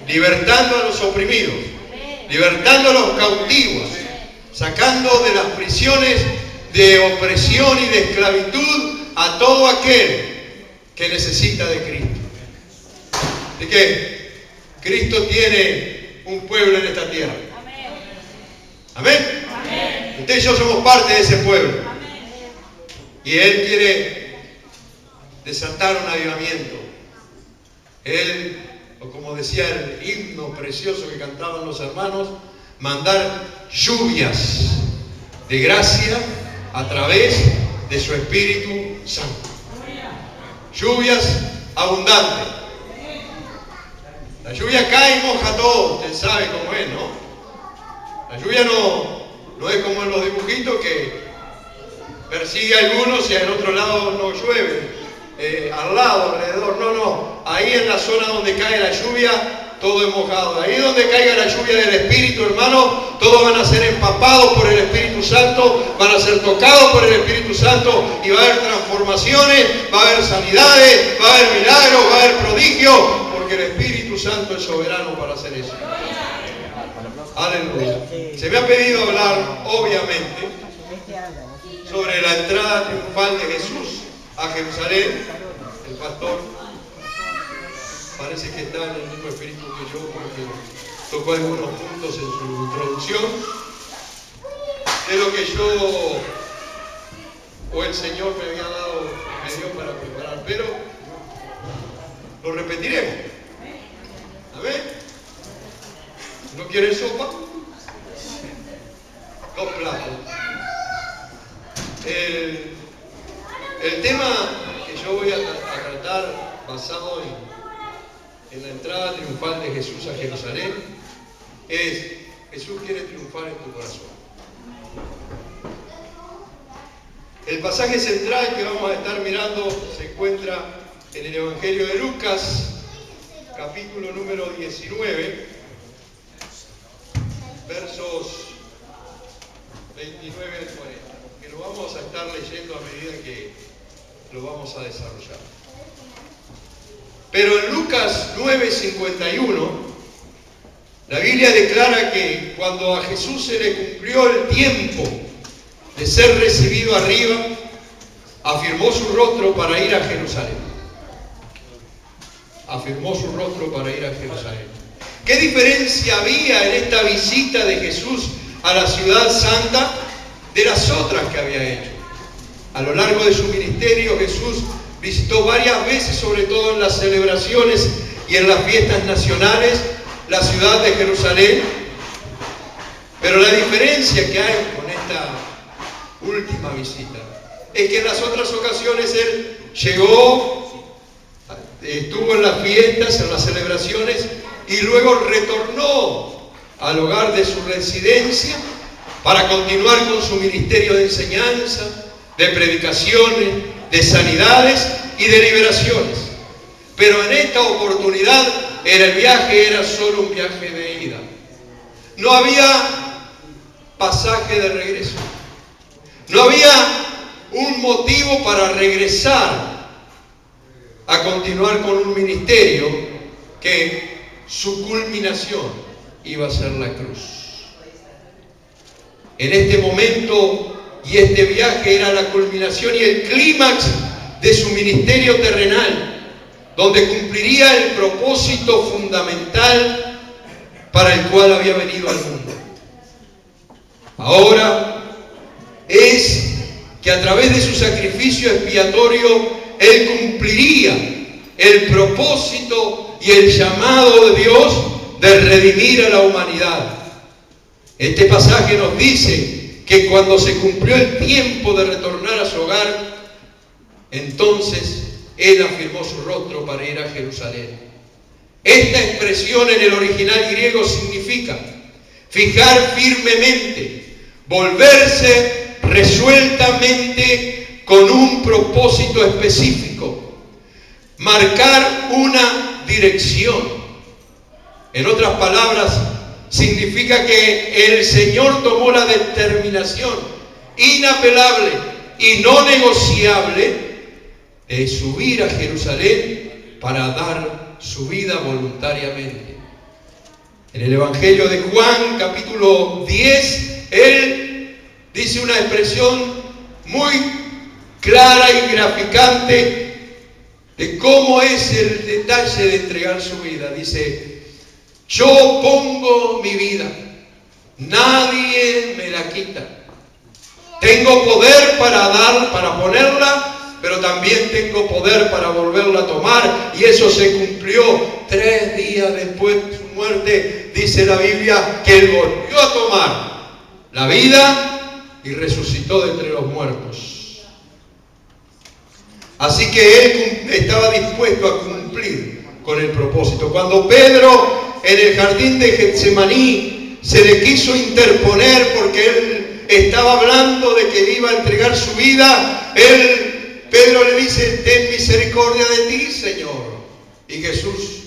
libertando a los oprimidos, libertando a los cautivos, sacando de las prisiones de opresión y de esclavitud a todo aquel que necesita de Cristo. Así que Cristo tiene un pueblo en esta tierra. Amén. Amén. Usted y yo somos parte de ese pueblo. Amén. Y Él quiere desatar un avivamiento. Él, o como decía el himno precioso que cantaban los hermanos, mandar lluvias de gracia a través de su Espíritu Santo. Lluvias abundantes. La lluvia cae y moja todo, usted sabe cómo es, ¿no? La lluvia no es como en los dibujitos que persigue a algunos y en otro lado no llueve, al lado, alrededor, no. Ahí en la zona donde cae la lluvia, todo es mojado. Ahí donde caiga la lluvia del Espíritu, hermano, todos van a ser empapados por el Espíritu Santo, van a ser tocados por el Espíritu Santo y va a haber transformaciones, va a haber sanidades, va a haber milagros, va a haber prodigios, porque el Espíritu Santo es soberano para hacer eso. Aleluya. Se me ha pedido hablar, obviamente, sobre la entrada triunfal de Jesús a Jerusalén. El pastor parece que está en el mismo espíritu que yo, porque tocó algunos puntos en su introducción de lo que yo o el Señor me dio para preparar, pero lo repetiremos. ¿Amén? ¿No quieren sopa? 2 platos. El tema que yo voy a tratar, basado en la entrada triunfal de Jesús a Jerusalén, es: Jesús quiere triunfar en tu corazón. El pasaje central que vamos a estar mirando se encuentra en el Evangelio de Lucas, capítulo número 19, versos 29 al 40, que lo vamos a estar leyendo a medida que lo vamos a desarrollar. Pero en Lucas 9:51, la Biblia declara que cuando a Jesús se le cumplió el tiempo de ser recibido arriba, afirmó su rostro para ir a Jerusalén. Afirmó su rostro para ir a Jerusalén. ¿Qué diferencia había en esta visita de Jesús a la ciudad santa de las otras que había hecho? A lo largo de su ministerio, Jesús visitó varias veces, sobre todo en las celebraciones y en las fiestas nacionales, la ciudad de Jerusalén. Pero la diferencia que hay con esta última visita es que en las otras ocasiones Él llegó, estuvo en las fiestas, en las celebraciones, y luego retornó al hogar de su residencia para continuar con su ministerio de enseñanza, de predicaciones, de sanidades y de liberaciones. Pero en esta oportunidad el viaje era solo un viaje de ida. No había pasaje de regreso. No había un motivo para regresar a continuar con un ministerio que su culminación iba a ser la cruz. En este momento y este viaje era la culminación y el clímax de su ministerio terrenal, donde cumpliría el propósito fundamental para el cual había venido al mundo. Ahora es que a través de su sacrificio expiatorio Él cumpliría el propósito y el llamado de Dios de redimir a la humanidad. Este pasaje nos dice que cuando se cumplió el tiempo de retornar a su hogar, entonces Él afirmó su rostro para ir a Jerusalén. Esta expresión en el original griego significa fijar firmemente, volverse resueltamente con un propósito específico, marcar una dirección. En otras palabras, significa que el Señor tomó la determinación inapelable y no negociable de subir a Jerusalén para dar su vida voluntariamente, En el Evangelio de Juan, capítulo 10, él dice una expresión muy clara y graficante de cómo es el detalle de entregar su vida. Dice: yo pongo mi vida, nadie me la quita. Tengo poder para ponerla, pero también tengo poder para volverla a tomar. Y eso se cumplió 3 días después de su muerte. Dice la Biblia que él volvió a tomar la vida y resucitó de entre los muertos. Así que él estaba dispuesto a cumplir con el propósito. Cuando Pedro en el jardín de Getsemaní se le quiso interponer porque él estaba hablando de que iba a entregar su vida, Pedro le dice: ten misericordia de ti, Señor. Y Jesús,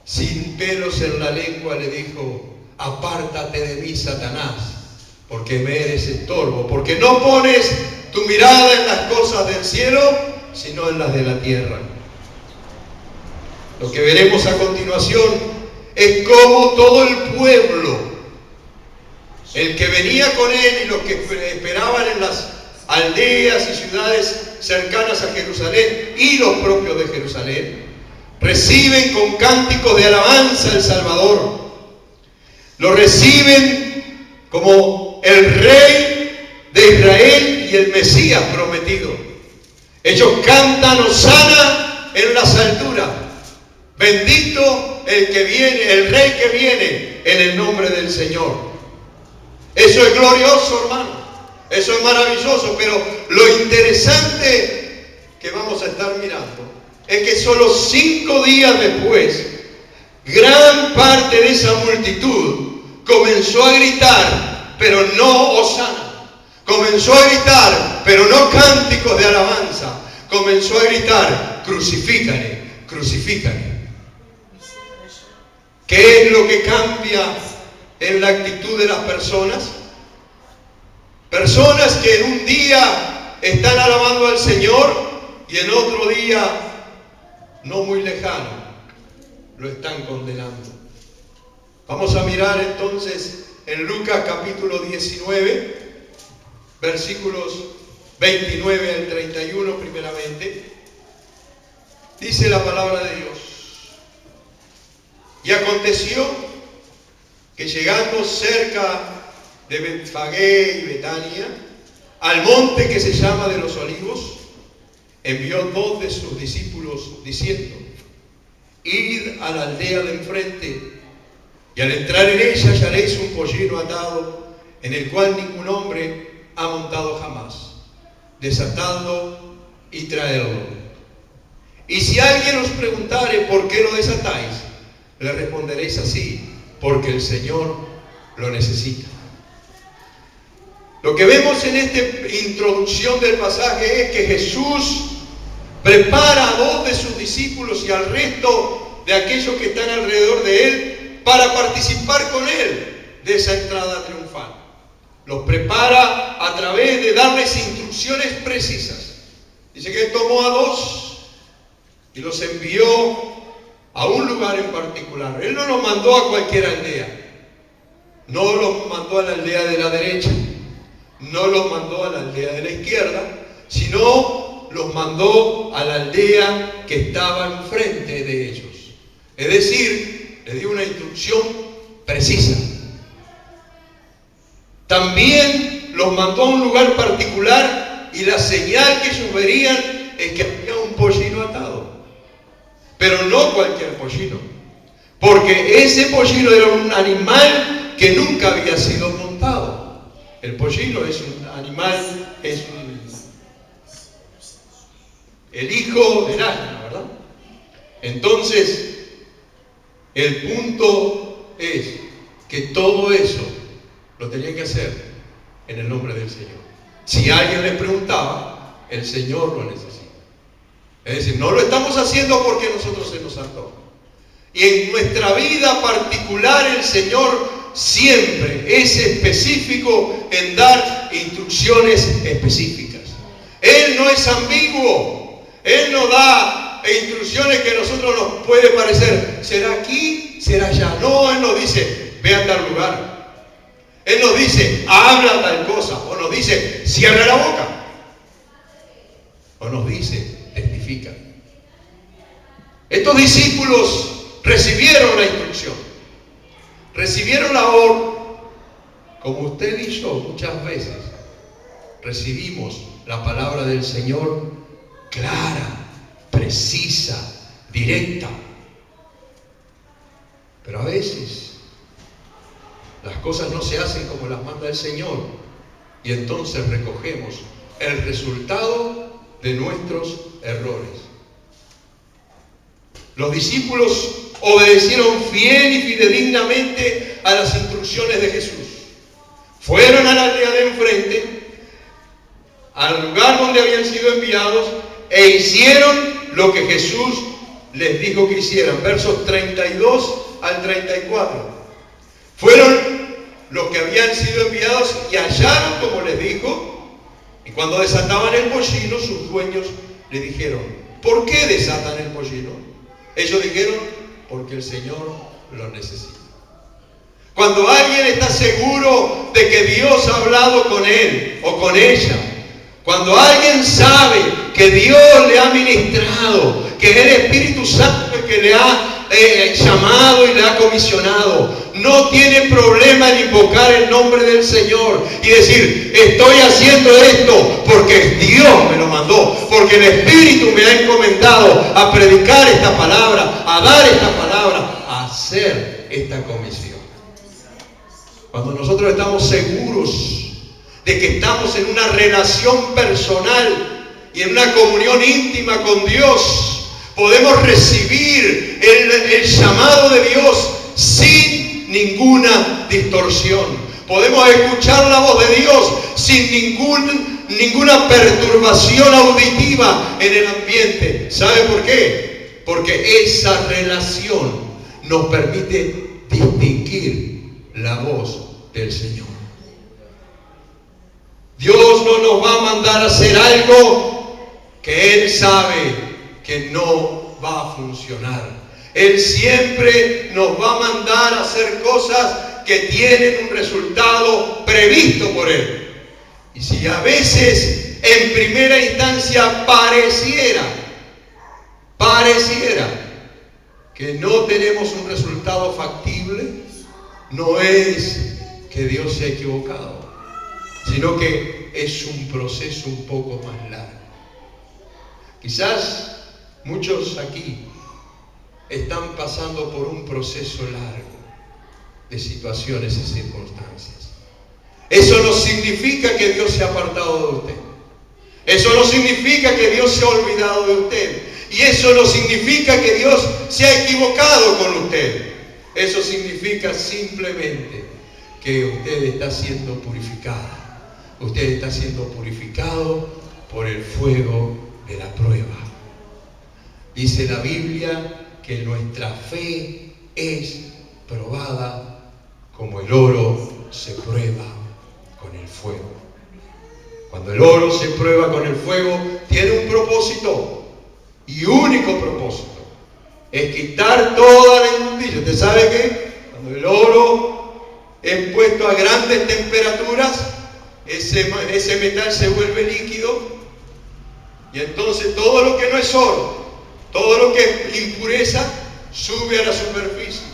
sin pelos en la lengua, le dijo: apártate de mí, Satanás, porque me eres estorbo, porque no pones tu mirada en las cosas del cielo, sino en las de la tierra. Lo que veremos a continuación es cómo todo el pueblo, el que venía con él y los que esperaban en las aldeas y ciudades cercanas a Jerusalén y los propios de Jerusalén, reciben con cánticos de alabanza al Salvador. Lo reciben como el Rey de Israel y el Mesías prometido. Ellos cantan hosana en las alturas. Bendito el que viene, el Rey que viene en el nombre del Señor. Eso es glorioso, hermano. Eso es maravilloso, pero lo interesante que vamos a estar mirando es que solo 5 días después, gran parte de esa multitud comenzó a gritar, pero no hosana. Comenzó a gritar, pero no cánticos de alabanza. Comenzó a gritar: crucifícale, crucifícale. ¿Qué es lo que cambia en la actitud de las personas? Personas que en un día están alabando al Señor y en otro día, no muy lejano, lo están condenando. Vamos a mirar entonces en Lucas capítulo 19, versículos 29 al 31 primeramente. Dice la palabra de Dios: y aconteció que llegando cerca de Betfagé y Betania, al monte que se llama de los Olivos, envió 2 de sus discípulos diciendo: id a la aldea de enfrente, y al entrar en ella hallaréis un pollino atado, en el cual ningún hombre ha montado jamás. Desatadlo y traedlo. Y si alguien os preguntare por qué lo desatáis, le responderéis así: porque el Señor lo necesita. Lo que vemos en esta introducción del pasaje es que Jesús prepara a 2 de sus discípulos y al resto de aquellos que están alrededor de él para participar con él de esa entrada triunfal. Los prepara a través de darles instrucciones precisas. Dice que él tomó a 2 y los envió a un lugar en particular. Él no los mandó a cualquier aldea. No los mandó a la aldea de la derecha, no los mandó a la aldea de la izquierda, sino los mandó a la aldea que estaba enfrente de ellos. Es decir, les dio una instrucción precisa. También los mandó a un lugar particular y la señal que ellos verían es que había un pollino atado. Pero no cualquier pollino, porque ese pollino era un animal que nunca había sido montado. El pollino es un animal, el hijo del asno, ¿verdad? Entonces, el punto es que todo eso lo tenían que hacer en el nombre del Señor. Si alguien les preguntaba, el Señor lo necesita. Es decir, no lo estamos haciendo porque nosotros se nos antoja. Y en nuestra vida particular el Señor siempre es específico en dar instrucciones específicas. Él no es ambiguo. Él no da instrucciones que a nosotros nos puede parecer, ¿será aquí? ¿Será allá? No, Él nos dice, ve a tal lugar. Él nos dice, habla tal cosa. O nos dice, cierra la boca. O nos dice, testifica. Estos discípulos recibieron la instrucción. Recibieron la orden. Como usted y yo muchas veces recibimos la palabra del Señor clara, precisa, directa. Pero a veces las cosas no se hacen como las manda el Señor y entonces recogemos el resultado de nuestros errores. Los discípulos obedecieron fiel y fidedignamente a las instrucciones de Jesús. Fueron a la aldea de enfrente, al lugar donde habían sido enviados, e hicieron lo que Jesús les dijo que hicieran. Versos 32 al 34. Fueron los que habían sido enviados y hallaron como les dijo, y cuando desataban el pollino, sus dueños le dijeron, ¿por qué desatan el pollino? Ellos dijeron, porque el Señor lo necesita. Cuando alguien está seguro de que Dios ha hablado con él o con ella, cuando alguien sabe que Dios le ha ministrado, que es el Espíritu Santo el que le ha llamado y le ha comisionado, no tiene problema en invocar el nombre del Señor y decir, estoy haciendo esto porque Dios me lo mandó, porque el Espíritu me ha encomendado a predicar esta palabra, a dar esta palabra, a hacer esta comisión. Cuando nosotros estamos seguros de que estamos en una relación personal y en una comunión íntima con Dios, podemos recibir el llamado de Dios sin ninguna distorsión. Podemos escuchar la voz de Dios sin ninguna perturbación auditiva en el ambiente. ¿Sabe por qué? Porque esa relación nos permite distinguir la voz del Señor. Dios no nos va a mandar a hacer algo que Él sabe que no va a funcionar. Él siempre nos va a mandar a hacer cosas que tienen un resultado previsto por Él. Y si a veces en primera instancia pareciera que no tenemos un resultado factible, no es que Dios se ha equivocado, sino que es un proceso un poco más largo. Quizás muchos aquí están pasando por un proceso largo de situaciones y circunstancias. Eso no significa que Dios se ha apartado de usted. Eso no significa que Dios se ha olvidado de usted. Y eso no significa que Dios se ha equivocado con usted. Eso significa simplemente que usted está siendo purificada. Usted está siendo purificado por el fuego de la prueba. Dice la Biblia que nuestra fe es probada como el oro se prueba con el fuego. Cuando el oro se prueba con el fuego, tiene un propósito y único propósito. Es quitar toda la inmundicia. ¿Usted sabe qué? Cuando el oro es puesto a grandes temperaturas, ese metal se vuelve líquido y entonces todo lo que no es oro, todo lo que es impureza, sube a la superficie.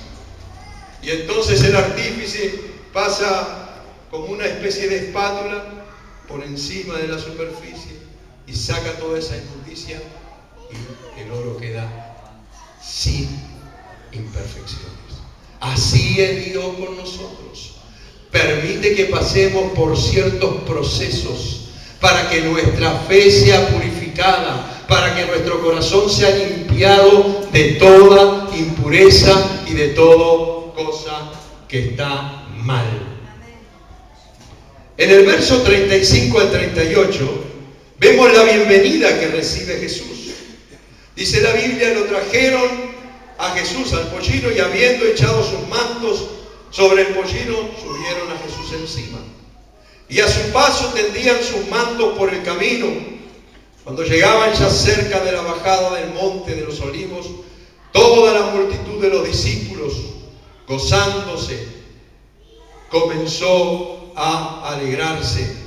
Y entonces el artífice pasa como una especie de espátula por encima de la superficie y saca toda esa inmundicia y el oro queda sin imperfecciones. Así es Dios con nosotros. Permite que pasemos por ciertos procesos para que nuestra fe sea purificada, para que nuestro corazón sea limpiado de toda impureza y de toda cosa que está mal. En el verso 35 al 38 vemos la bienvenida que recibe Jesús. Dice la Biblia, lo trajeron a Jesús al pollino y habiendo echado sus mantos sobre el pollino, subieron a Jesús encima. Y a su paso tendían sus mantos por el camino. Cuando llegaban ya cerca de la bajada del monte de los olivos, toda la multitud de los discípulos, gozándose, comenzó a alegrarse